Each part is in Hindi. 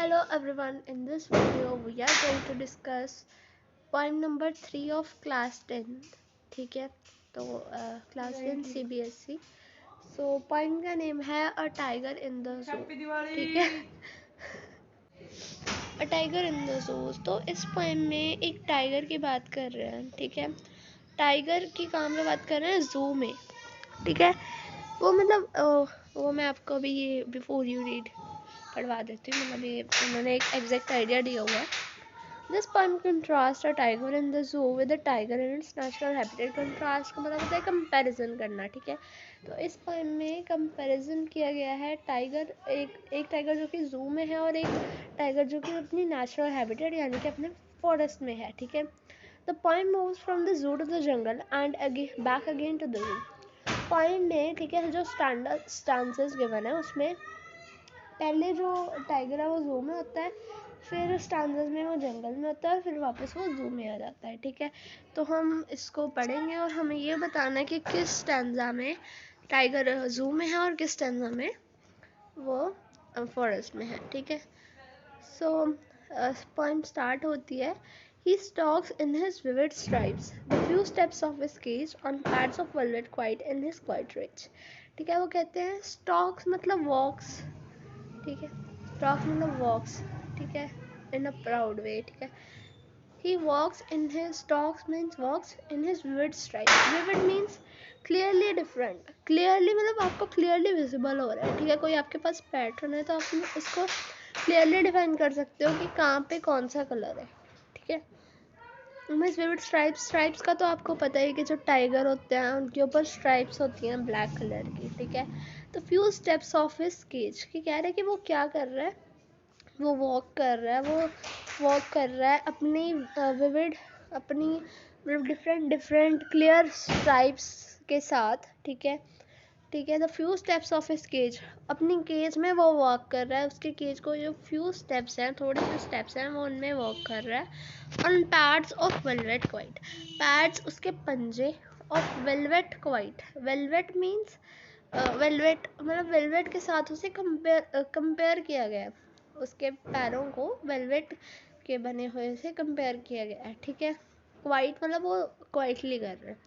Hello everyone, in this video we are going to discuss point number 3 of class 10. ठीक है, तो class 10 CBSE. So point का नेम है A Tiger in the Zoo. ठीक है, A Tiger in the Zoo. तो इस poem में एक टाइगर की बात कर रहे हैं. ठीक है, टाइगर की काम में बात कर रहे हैं जू में. ठीक है, वो मतलब वो मैं आपको अभी ये बिफोर यू रीड पढ़वा देती हूँ. मतलब ये उन्होंने एक एग्जैक्ट आइडिया दिया हुआ है. This poem contrast a tiger in the zoo with a tiger in its natural habitat. contrast का मतलब होता है कंपैरिजन करना. ठीक है, तो इस poem में कंपैरिजन किया गया है टाइगर एक टाइगर जो कि जू में है और एक टाइगर जो कि अपनी नेचुरल हैबिटेट यानी कि अपने फॉरेस्ट में है. ठीक है, the poem moves from the zoo to the jungle and again back again to the zoo. poem में ठीक है जो स्टांसेस गिवन है उसमें पहले जो टाइगर है वो जू में होता है, फिर स्टांजेस में वो जंगल में होता है, फिर वापस वो जू में आ जाता है. ठीक है, तो हम इसको पढ़ेंगे और हमें ये बताना है कि किस स्टैंजा में टाइगर जू में है और किस स्टैंजा में वो फॉरेस्ट में है. ठीक है, सो पोएम स्टार्ट होती है. He stalks in his vivid stripes, the few steps of his cage on pads of velvet quiet in his quiet rage. ठीक है, वो कहते हैं stalks मतलब walks. ठीक है, स्टॉक्स मतलब वॉक्स. ठीक है, इन अ प्राउड वे. ठीक है, he walks in his stalks means walks in his vivid stripes. vivid means clearly different. clearly मतलब आपको clearly visible हो रहा है. ठीक है, कोई आपके पास पैटर्न है तो आप उसको clearly डिफाइन कर सकते हो कि कहाँ पे कौन सा कलर है. ठीक है, मीन्स विविड स्ट्राइप्स का तो आपको पता है कि जो टाइगर होते हैं उनके ऊपर स्ट्राइप्स होती हैं ब्लैक कलर की. ठीक है, तो few steps of his cage कि कह रहे हैं कि वो क्या कर रहा है, वो वॉक कर रहा है अपनी विविड अपनी डिफरेंट क्लियर स्ट्राइप्स के साथ. ठीक है, the few steps of his cage अपनी केज में वो वॉक कर रहा है. उसके केज को जो फ्यू स्टेप्स हैं, थोड़े से स्टेप्स हैं, वो उनमें वॉक कर रहा है. On pads of velvet quite. Pads उसके पंजे of velvet quite. Velvet means velvet मतलब वेलवेट के साथ उसे कंपेयर किया गया. उसके पैरों को वेलवेट के बने हुए से कंपेयर किया गया है. ठीक है, क्वाइट मतलब वो क्वाइटली कर रहे हैं.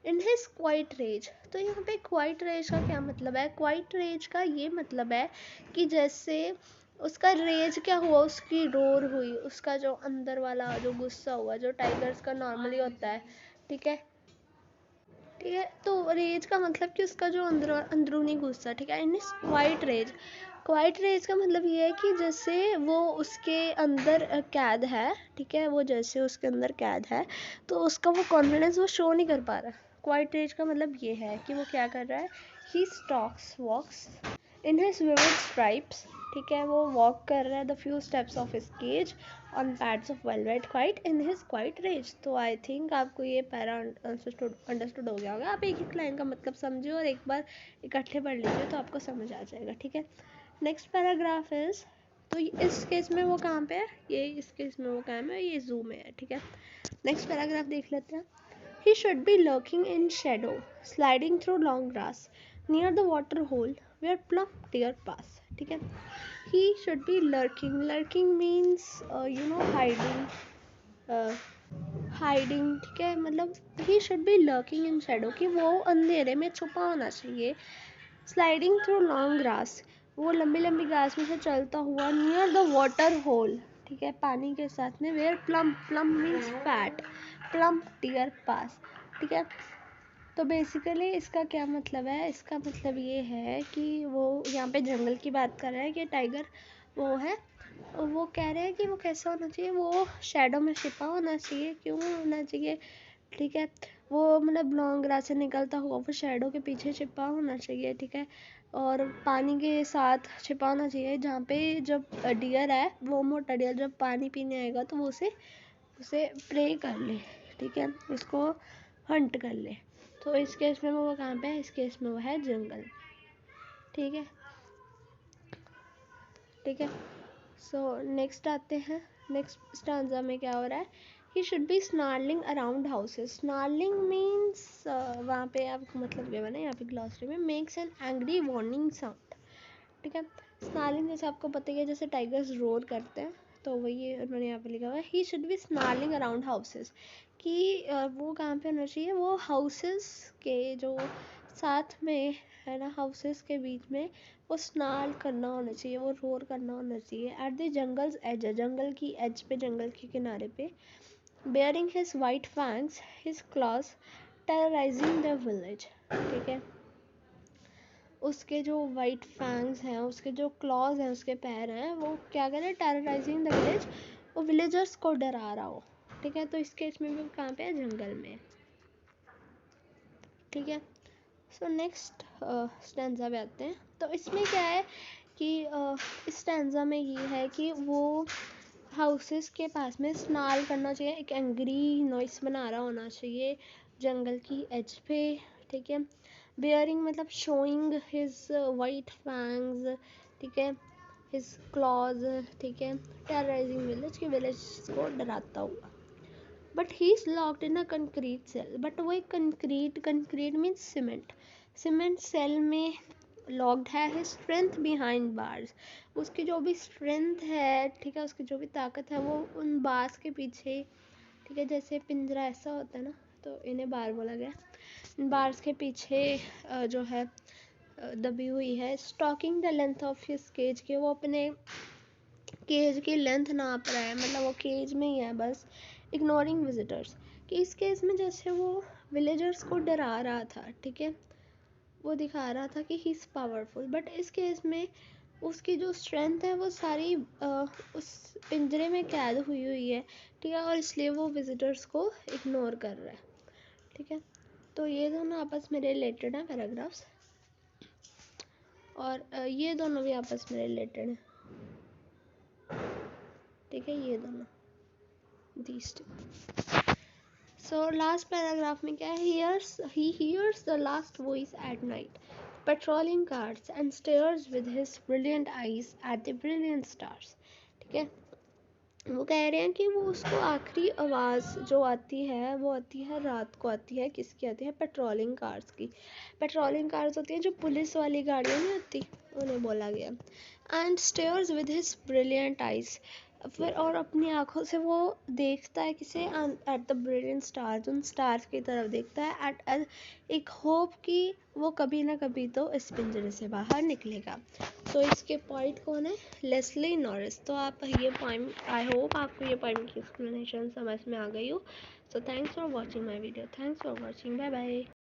In his quiet rage. तो यहाँ पे क्वाइट रेज का क्या मतलब है? क्वाइट रेज का ये मतलब है कि जैसे उसका रेज क्या हुआ, उसकी रोर हुई, उसका जो अंदर वाला जो गुस्सा हुआ जो टाइगर्स का नॉर्मली होता है. ठीक है, तो रेज का मतलब कि उसका जो अंदरूनी गुस्सा. ठीक है, in his quiet rage. Quiet rage का मतलब ये है कि जैसे वो उसके अंदर कैद है. ठीक है, वो जैसे उसके अंदर कैद है तो उसका वो कॉन्फिडेंस वो शो नहीं कर पा रहा. क्वाइट रेज का मतलब ये है कि वो क्या कर रहा है. He stalks walks in his vivid stripes. ठीक है, वो वॉक कर रहा है the few steps of his cage on pads of velvet quiet in his quiet rage. तो आई थिंक आपको ये पैरा अंडरस्टूड हो गया होगा. आप एक लाइन का मतलब समझिए और एक बार इकट्ठे पढ़ लीजिए तो आपको समझ आ जाएगा. ठीक है, नेक्स्ट पैराग्राफ इज. तो इस केस में वो कहाँ पे है, ये इस केस में वो कहाँ है, ये जू में है. ठीक है, नेक्स्ट पैराग्राफ देख लेते हैं. He should be lurking in shadow, sliding through long grass, near the water hole where plump deer pass. ठीक है, he should be lurking. lurking means hiding. Hiding. ठीक है, मतलब he should be lurking in shadow कि वो अंधेरे में छुपा होना चाहिए. स्लाइडिंग थ्रू लॉन्ग ग्रास, वो लंबी लंबी घास में से चलता हुआ. Near the water hole. ठीक है, पानी के साथ में. Where plum means fat. Plump deer pass. ठीक है, तो बेसिकली इसका क्या मतलब है, इसका मतलब ये है कि वो यहाँ पे जंगल की बात कर रहा है कि टाइगर वो है. वो कह रहे हैं कि वो कैसा होना चाहिए, वो शेडो में छिपा होना चाहिए. क्यों होना चाहिए? ठीक है, वो मतलब लॉन्ग ग्रास से निकलता हुआ वो शेडो के पीछे छिपा होना चाहिए. ठीक है, और पानी के साथ छिपा होना चाहिए जहाँ पे जब डियर है वो मोटा डियर जब पानी पीने आएगा तो वो उसे प्रे कर ले. ठीक है, उसको हंट कर ले. तो इस केस में वो कहाँ पे है, इस केस में वो है जंगल. ठीक है, सो नेक्स्ट आते हैं. नेक्स्ट स्टांजा में क्या हो रहा है. He should be snarling around houses. Snarling means वहाँ पे आपको मतलब क्या बना यहाँ पे ग्लॉसरी में makes an angry warning sound. ठीक है, स्नार्लिंग जैसे आपको पता ही है, जैसे टाइगर्स रोर करते हैं, तो वही उन्होंने यहाँ पे लिखा हुआ है, he should be snarling around houses, कि वो कहाँ पे होना चाहिए, वो हाउसेस के जो साथ में है ना, हाउसेस के बीच में वो स्नार्ल करना होना चाहिए, वो रोर करना होना चाहिए। एट द जंगल्स एज, जंगल की एज पे, जंगल के किनारे पे, bearing his white fangs, his clause, terrorising the village. ठीक है, उसके जो वाइट फैंग्स हैं, उसके जो क्लॉज हैं, उसके पैर हैं, वो क्या कर रहे हैं, टेरराइजिंग द विलेज, वो विलेजर्स को डरा रहा हो। ठीक है, तो इस केस में भी कहाँ पे है, जंगल में। ठीक है, सो नेक्स्ट स्टैंजा पे आते हैं। तो इसमें क्या है कि इस स्टैंजा में ये है कि वो हाउसेस के पास में स्नाल करना चाहिए, एक एंग्री नॉइस बना रहा होना चाहिए जंगल की एज पे। ठीक है, बेयरिंग मतलब शोइंग हिज वाइट फैंग्स, ठीक है, हिज क्लॉज, ठीक है, टेरराइजिंग विलेज, के विलेज को डराता हुआ। But he is locked in a concrete cell, but वो एक कंक्रीट मीन्स सीमेंट सेल में लॉक्ड है। हिज स्ट्रेंथ बिहाइंड बार्स, उसकी जो भी स्ट्रेंथ है, ठीक है, उसकी जो भी ताकत है, वो उन बार्स के पीछे। ठीक है, जैसे पिंजरा ऐसा होता है ना, तो इन्हें बार बोला गया, बार्स के पीछे जो है दबी हुई है। Stalking the length of his cage, के वो अपने केज की लेंथ नाप रहा है, मतलब वो केज में ही है बस। इग्नोरिंग विजिटर्स, कि इस केस में जैसे वो विलेजर्स को डरा रहा था, ठीक है, वो दिखा रहा था कि ही इज़ पावरफुल, बट इस केस में उसकी जो स्ट्रेंथ है वो सारी उस पिंजरे में कैद हुई हुई है। ठीक है, और इसलिए वो विजिटर्स को इग्नोर कर रहा है। ठीक है, तो ये दोनों आपस में रिलेटेड हैं पैराग्राफ्स, और ये दोनों भी आपस में रिलेटेड हैं। ठीक है, ये दोनों, these two. So last paragraph में क्या है, he hears the last voice at night, patrolling cars, and stares with his brilliant eyes at the brilliant stars. ठीक है, वो कह रहे हैं कि वो उसको आखिरी आवाज़ जो आती है, वो आती है रात को, आती है किसकी, आती है पेट्रोलिंग कार्स की। पेट्रोलिंग कार्स होती हैं जो पुलिस वाली गाड़ियाँ नहीं होती, उन्हें बोला गया। And stairs with his brilliant eyes, फिर और अपनी आंखों से वो देखता है किसे, एट द ब्रिलियंट स्टार्स, उन स्टार्स की तरफ देखता है, एट एक होप कि वो कभी ना कभी तो इस पिंजरे से बाहर निकलेगा। तो इसके पॉइंट कौन है, लेस्ली नॉरिस। तो आप ये पॉइंट, आई होप आपको ये पॉइंट की एक्सप्लेनेशन समझ में आ गई हो। So thanks for watching my video, thanks for watching, bye bye.